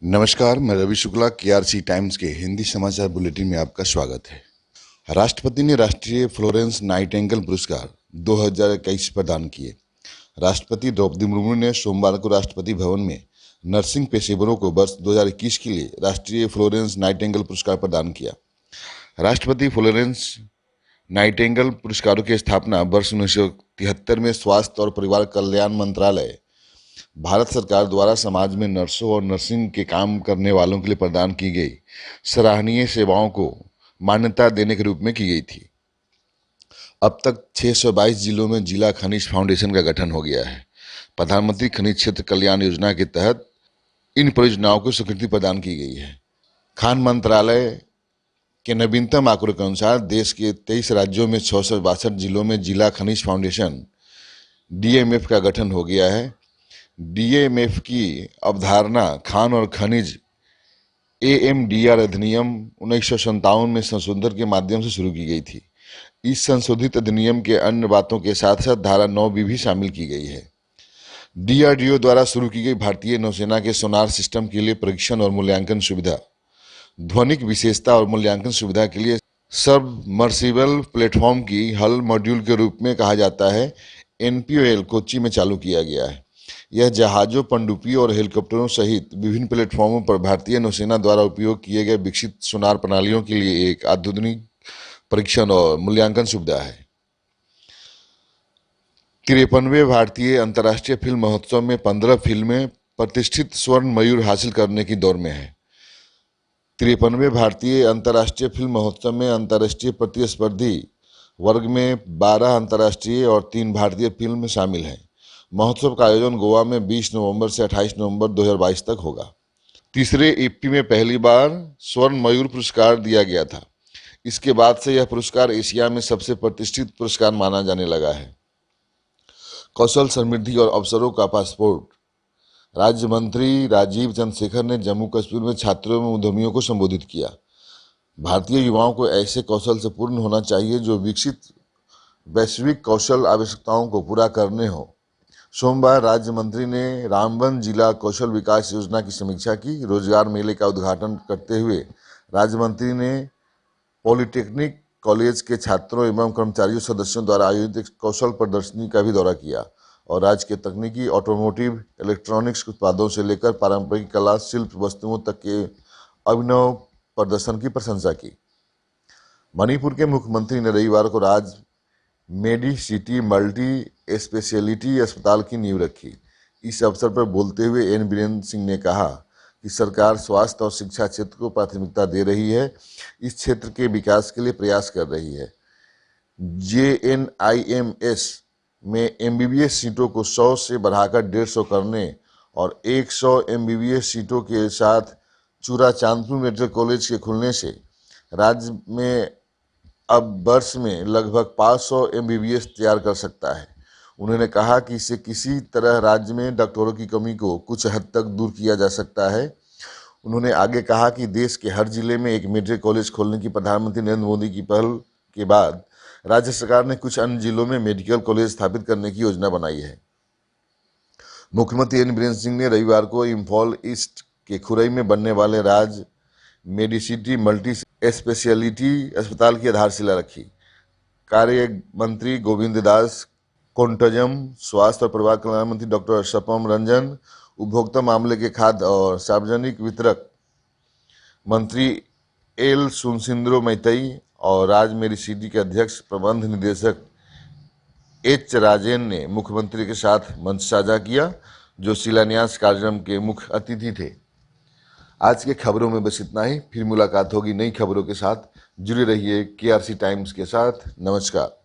नमस्कार, मैं Ravi Shukla KRC times के हिंदी समाचार बुलेटिन में आपका स्वागत है। राष्ट्रपति ने राष्ट्रीय फ्लोरेंस नाइटिंगेल पुरस्कार 2021 प्रदान किए। राष्ट्रपति द्रौपदी मुर्मू ने सोमवार को राष्ट्रपति भवन में नर्सिंग पेशेवरों को वर्ष 2021 के लिए राष्ट्रीय फ्लोरेंस नाइटिंगेल पुरस्कार प्रदान किया। राष्ट्रपति फ्लोरेंस नाइटिंगेल पुरस्कारों की स्थापना वर्ष 1973 में स्वास्थ्य और परिवार कल्याण मंत्रालय, भारत सरकार द्वारा समाज में नर्सों और नर्सिंग के काम करने वालों के लिए प्रदान की गई सराहनीय सेवाओं को मान्यता देने के रूप में की गई थी। अब तक 622 जिलों में जिला खनिज फाउंडेशन का गठन हो गया है। प्रधानमंत्री खनिज क्षेत्र कल्याण योजना के तहत इन परियोजनाओं को स्वीकृति प्रदान की गई है। खान मंत्रालय के नवीनतम आंकड़ों के अनुसार देश के 23 राज्यों में 662 जिलों में जिला खनिज फाउंडेशन डीएमएफ का गठन हो गया है। डीएमएफ की अवधारणा खान और खनिज एएमडीआर अधिनियम 1957 में संशोधन के माध्यम से शुरू की गई थी। इस संशोधित अधिनियम के अन्य बातों के साथ साथ धारा 9 भी शामिल की गई है। डीआरडीओ द्वारा शुरू की गई भारतीय नौसेना के सोनार सिस्टम के लिए परीक्षण और मूल्यांकन सुविधा, ध्वनिक विशेषता और मूल्यांकन सुविधा के लिए सबमर्सिबल प्लेटफॉर्म की हल मॉड्यूल के रूप में कहा जाता है, एनपीओएल कोच्चि में चालू किया गया है। यह जहाज़ों, पनडुब्बियों और हेलीकॉप्टरों सहित विभिन्न प्लेटफॉर्मों पर भारतीय नौसेना द्वारा उपयोग किए गए विकसित सोनार प्रणालियों के लिए एक आधुनिक परीक्षण और मूल्यांकन सुविधा है। 53वें भारतीय अंतर्राष्ट्रीय फिल्म महोत्सव में 15 फिल्में प्रतिष्ठित स्वर्ण मयूर हासिल करने की दौड़ में है। 53वें भारतीय अंतर्राष्ट्रीय फिल्म महोत्सव में अंतर्राष्ट्रीय प्रतिस्पर्धी वर्ग में 12 अंतर्राष्ट्रीय और 3 भारतीय फिल्म शामिल हैं। महोत्सव का आयोजन गोवा में 20 नवंबर से 28 नवंबर 2022 तक होगा। तीसरे ईपी में पहली बार स्वर्ण मयूर पुरस्कार दिया गया था। इसके बाद से यह पुरस्कार एशिया में सबसे प्रतिष्ठित पुरस्कार माना जाने लगा है। कौशल समृद्धि और अवसरों का पासपोर्ट। राज्य मंत्री राजीव चंद्रशेखर ने जम्मू कश्मीर में छात्रों एवं उद्यमियों को संबोधित किया। भारतीय युवाओं को ऐसे कौशल से पूर्ण होना चाहिए जो विकसित वैश्विक कौशल आवश्यकताओं को पूरा करने हो। सोमवार राज्य मंत्री ने रामबन जिला कौशल विकास योजना की समीक्षा की। रोजगार मेले का उद्घाटन करते हुए राज्य मंत्री ने पॉलिटेक्निक कॉलेज के छात्रों एवं कर्मचारियों सदस्यों द्वारा आयोजित एक कौशल प्रदर्शनी का भी दौरा किया और राज्य के तकनीकी, ऑटोमोटिव, इलेक्ट्रॉनिक्स उत्पादों से लेकर पारंपरिक कला शिल्प वस्तुओं तक के अभिनव प्रदर्शन की प्रशंसा की। मणिपुर के मुख्यमंत्री ने रविवार को राज्य मेडिसिटी मल्टी स्पेशलिटी अस्पताल की नींव रखी। इस अवसर पर बोलते हुए एन बीरेन सिंह ने कहा कि सरकार स्वास्थ्य और शिक्षा क्षेत्र को प्राथमिकता दे रही है, इस क्षेत्र के विकास के लिए प्रयास कर रही है। जेएनआईएमएस में एमबीबीएस सीटों को 100 से बढ़ाकर 150 करने और 100 एमबीबीएस सीटों के साथ चूरा चांदपुर मेडिकल कॉलेज के खुलने से राज्य में अब वर्ष में लगभग 500 एमबीबीएस तैयार कर सकता है। उन्होंने कहा कि इससे किसी तरह राज्य में डॉक्टरों की कमी को कुछ हद तक दूर किया जा सकता है। उन्होंने आगे कहा कि देश के हर जिले में एक मेडिकल कॉलेज खोलने की प्रधानमंत्री नरेंद्र मोदी की पहल के बाद राज्य सरकार ने कुछ अन्य जिलों में मेडिकल कॉलेज स्थापित करने की योजना बनाई है। मुख्यमंत्री एन बीरेन सिंह ने रविवार को इम्फॉल ईस्ट के खुरई में बनने वाले राज्य मेडिसिटी मल्टी स्पेशलिटी अस्पताल की आधारशिला रखी। कार्य मंत्री गोविंद दास कोंटजम, स्वास्थ्य और परिवार कल्याण मंत्री डॉक्टर सपम रंजन, उपभोक्ता मामले के खाद्य और सार्वजनिक वितरक मंत्री एल सुनसिंद्रो मैतई और राज्य मेडिसिटी के अध्यक्ष प्रबंध निदेशक एच राजेन ने मुख्यमंत्री के साथ मंच साझा किया, जो शिलान्यास कार्यक्रम के मुख्य अतिथि थे। आज के खबरों में बस इतना ही। फिर मुलाकात होगी नई खबरों के साथ। जुड़े रहिए केआरसी टाइम्स के साथ। नमस्कार।